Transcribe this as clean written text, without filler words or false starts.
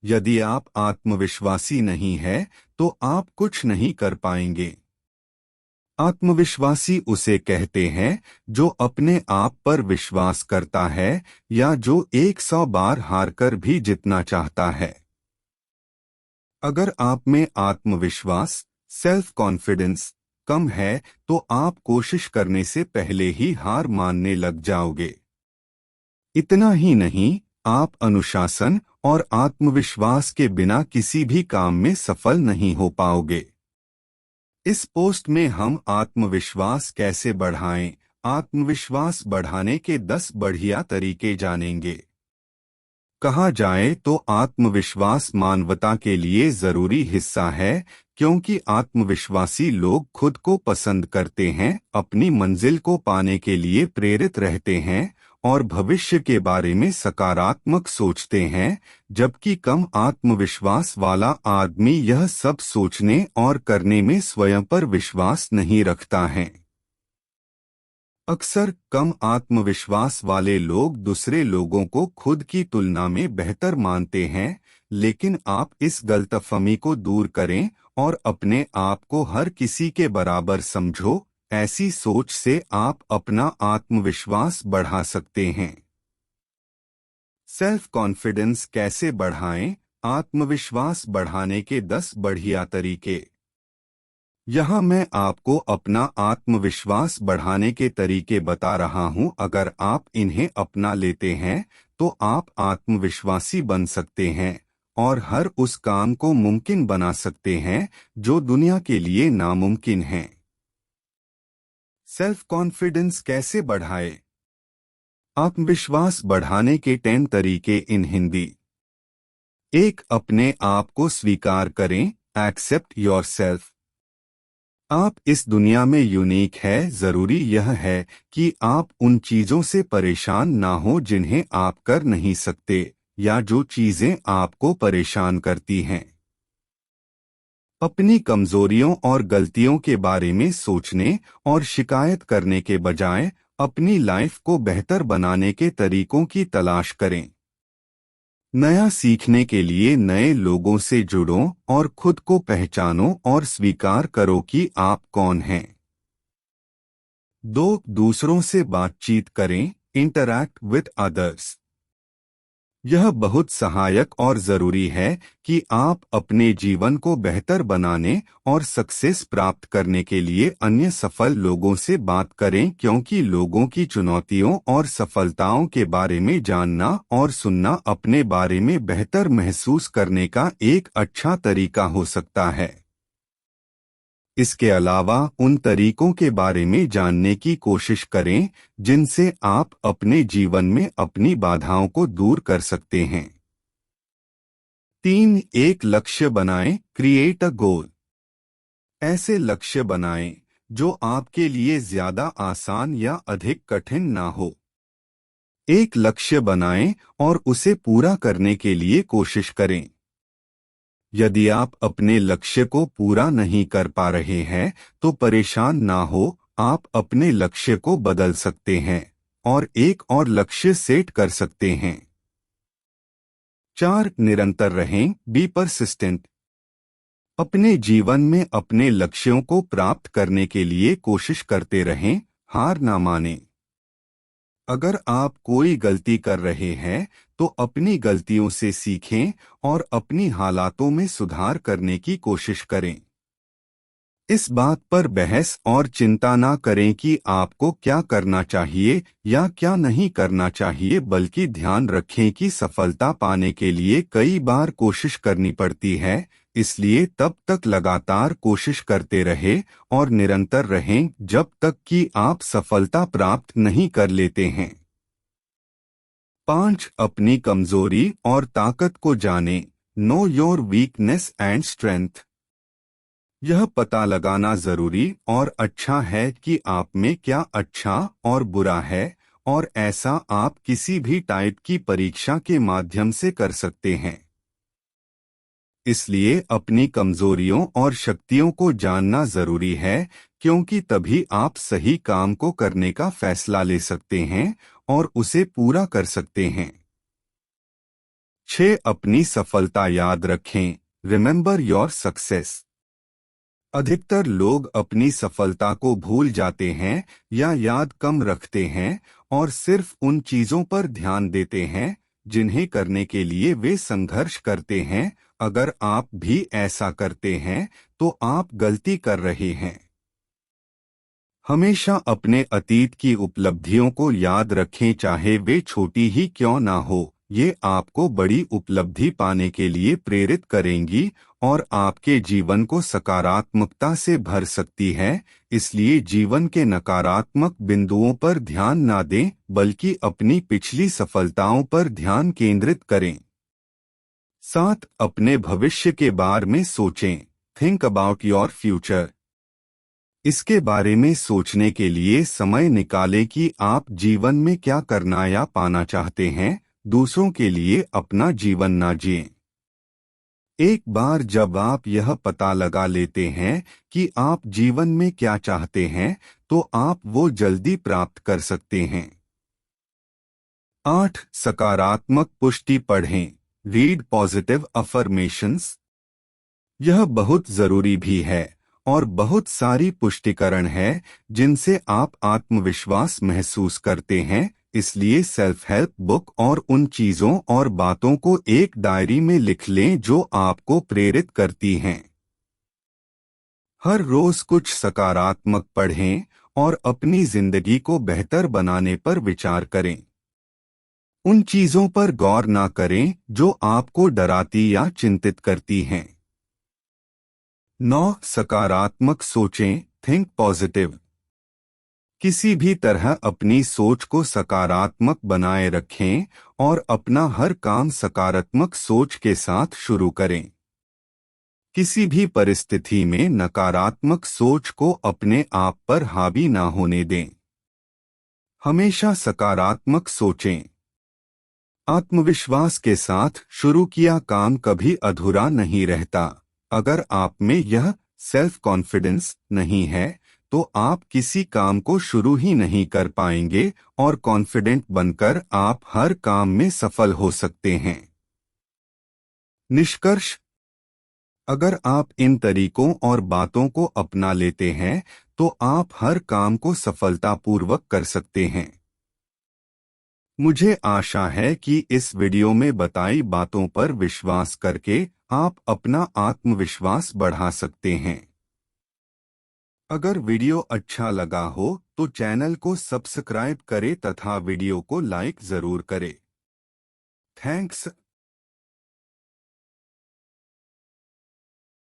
यदि आप आत्मविश्वासी नहीं है तो आप कुछ नहीं कर पाएंगे। आत्मविश्वासी उसे कहते हैं जो अपने आप पर विश्वास करता है या जो 100 बार हारकर भी जीतना चाहता है। अगर आप में आत्मविश्वास, सेल्फ कॉन्फिडेंस कम है तो आप कोशिश करने से पहले ही हार मानने लग जाओगे। इतना ही नहीं, आप अनुशासन और आत्मविश्वास के बिना किसी भी काम में सफल नहीं हो पाओगे। इस पोस्ट में हम आत्मविश्वास कैसे बढ़ाएं, आत्मविश्वास बढ़ाने के 10 बढ़िया तरीके जानेंगे। कहा जाए तो आत्मविश्वास मानवता के लिए जरूरी हिस्सा है, क्योंकि आत्मविश्वासी लोग खुद को पसंद करते हैं, अपनी मंजिल को पाने के लिए प्रेरित रहते हैं और भविष्य के बारे में सकारात्मक सोचते हैं, जबकि कम आत्मविश्वास वाला आदमी यह सब सोचने और करने में स्वयं पर विश्वास नहीं रखता है। अक्सर कम आत्मविश्वास वाले लोग दूसरे लोगों को खुद की तुलना में बेहतर मानते हैं, लेकिन आप इस गलतफहमी को दूर करें और अपने आप को हर किसी के बराबर समझो। ऐसी सोच से आप अपना आत्मविश्वास बढ़ा सकते हैं। सेल्फ कॉन्फिडेंस कैसे बढ़ाएं, आत्मविश्वास बढ़ाने के 10 बढ़िया तरीके। यहाँ मैं आपको अपना आत्मविश्वास बढ़ाने के तरीके बता रहा हूँ। अगर आप इन्हें अपना लेते हैं तो आप आत्मविश्वासी बन सकते हैं और हर उस काम को मुमकिन बना सकते हैं जो दुनिया के लिए नामुमकिन है। सेल्फ कॉन्फिडेंस कैसे बढ़ाए, आत्मविश्वास बढ़ाने के 10 तरीके इन हिंदी। 1. अपने आप को स्वीकार करें, एक्सेप्ट योरसेल्फ। आप इस दुनिया में यूनिक है। जरूरी यह है कि आप उन चीजों से परेशान ना हो जिन्हें आप कर नहीं सकते या जो चीजें आपको परेशान करती हैं। अपनी कमजोरियों और गलतियों के बारे में सोचने और शिकायत करने के बजाय अपनी लाइफ को बेहतर बनाने के तरीकों की तलाश करें। नया सीखने के लिए नए लोगों से जुड़ो और खुद को पहचानो और स्वीकार करो कि आप कौन हैं। 2. दूसरों से बातचीत करें, इंटरैक्ट विद अदर्स। यह बहुत सहायक और जरूरी है कि आप अपने जीवन को बेहतर बनाने और सक्सेस प्राप्त करने के लिए अन्य सफल लोगों से बात करें, क्योंकि लोगों की चुनौतियों और सफलताओं के बारे में जानना और सुनना अपने बारे में बेहतर महसूस करने का एक अच्छा तरीका हो सकता है। इसके अलावा उन तरीकों के बारे में जानने की कोशिश करें जिनसे आप अपने जीवन में अपनी बाधाओं को दूर कर सकते हैं। 3. एक लक्ष्य बनाएं, क्रिएट अ गोल। ऐसे लक्ष्य बनाएं जो आपके लिए ज्यादा आसान या अधिक कठिन ना हो। एक लक्ष्य बनाएं और उसे पूरा करने के लिए कोशिश करें। यदि आप अपने लक्ष्य को पूरा नहीं कर पा रहे हैं तो परेशान ना हो, आप अपने लक्ष्य को बदल सकते हैं और एक और लक्ष्य सेट कर सकते हैं। 4. निरंतर रहें, बी परसिस्टेंट। अपने जीवन में अपने लक्ष्यों को प्राप्त करने के लिए कोशिश करते रहें, हार ना मानें। अगर आप कोई गलती कर रहे हैं तो अपनी गलतियों से सीखें और अपनी हालातों में सुधार करने की कोशिश करें। इस बात पर बहस और चिंता ना करें कि आपको क्या करना चाहिए या क्या नहीं करना चाहिए, बल्कि ध्यान रखें कि सफलता पाने के लिए कई बार कोशिश करनी पड़ती है, इसलिए तब तक लगातार कोशिश करते रहे और निरंतर रहें जब तक कि आप सफलता प्राप्त नहीं कर लेते हैं। 5. अपनी कमजोरी और ताकत को जानें, know your weakness and strength. यह पता लगाना जरूरी और अच्छा है कि आप में क्या अच्छा और बुरा है, और ऐसा आप किसी भी टाइप की परीक्षा के माध्यम से कर सकते हैं। इसलिए अपनी कमजोरियों और शक्तियों को जानना जरूरी है, क्योंकि तभी आप सही काम को करने का फैसला ले सकते हैं और उसे पूरा कर सकते हैं। 6. अपनी सफलता याद रखें। Remember your success. अधिकतर लोग अपनी सफलता को भूल जाते हैं या याद कम रखते हैं और सिर्फ उन चीजों पर ध्यान देते हैं जिन्हें करने के लिए वे संघर्ष करते हैं। अगर आप भी ऐसा करते हैं तो आप गलती कर रहे हैं। हमेशा अपने अतीत की उपलब्धियों को याद रखें, चाहे वे छोटी ही क्यों ना हो। ये आपको बड़ी उपलब्धि पाने के लिए प्रेरित करेंगी और आपके जीवन को सकारात्मकता से भर सकती है। इसलिए जीवन के नकारात्मक बिंदुओं पर ध्यान ना दें, बल्कि अपनी पिछली सफलताओं पर ध्यान केंद्रित करें। 7. अपने भविष्य के बारे में सोचें। Think about your future. इसके बारे में सोचने के लिए समय निकालें कि आप जीवन में क्या करना या पाना चाहते हैं। दूसरों के लिए अपना जीवन ना जिएं। एक बार जब आप यह पता लगा लेते हैं कि आप जीवन में क्या चाहते हैं, तो आप वो जल्दी प्राप्त कर सकते हैं। 8. सकारात्मक पुष्टि पढ़ें। Read positive affirmations. यह बहुत जरूरी भी है और बहुत सारी पुष्टिकरण है जिनसे आप आत्मविश्वास महसूस करते हैं। इसलिए सेल्फ हेल्प बुक और उन चीजों और बातों को एक डायरी में लिख लें जो आपको प्रेरित करती हैं। हर रोज कुछ सकारात्मक पढ़ें और अपनी जिंदगी को बेहतर बनाने पर विचार करें। उन चीजों पर गौर ना करें जो आपको डराती या चिंतित करती हैं। 9. सकारात्मक सोचें। Think positive. किसी भी तरह अपनी सोच को सकारात्मक बनाए रखें और अपना हर काम सकारात्मक सोच के साथ शुरू करें। किसी भी परिस्थिति में नकारात्मक सोच को अपने आप पर हावी ना होने दें। हमेशा सकारात्मक सोचें। आत्मविश्वास के साथ शुरू किया काम कभी अधूरा नहीं रहता। अगर आप में यह सेल्फ कॉन्फिडेंस नहीं है तो आप किसी काम को शुरू ही नहीं कर पाएंगे और कॉन्फिडेंट बनकर आप हर काम में सफल हो सकते हैं। निष्कर्ष: अगर आप इन तरीकों और बातों को अपना लेते हैं तो आप हर काम को सफलतापूर्वक कर सकते हैं। मुझे आशा है कि इस वीडियो में बताई बातों पर विश्वास करके आप अपना आत्मविश्वास बढ़ा सकते हैं। अगर वीडियो अच्छा लगा हो तो चैनल को सब्सक्राइब करें तथा वीडियो को लाइक जरूर करें। थैंक्स।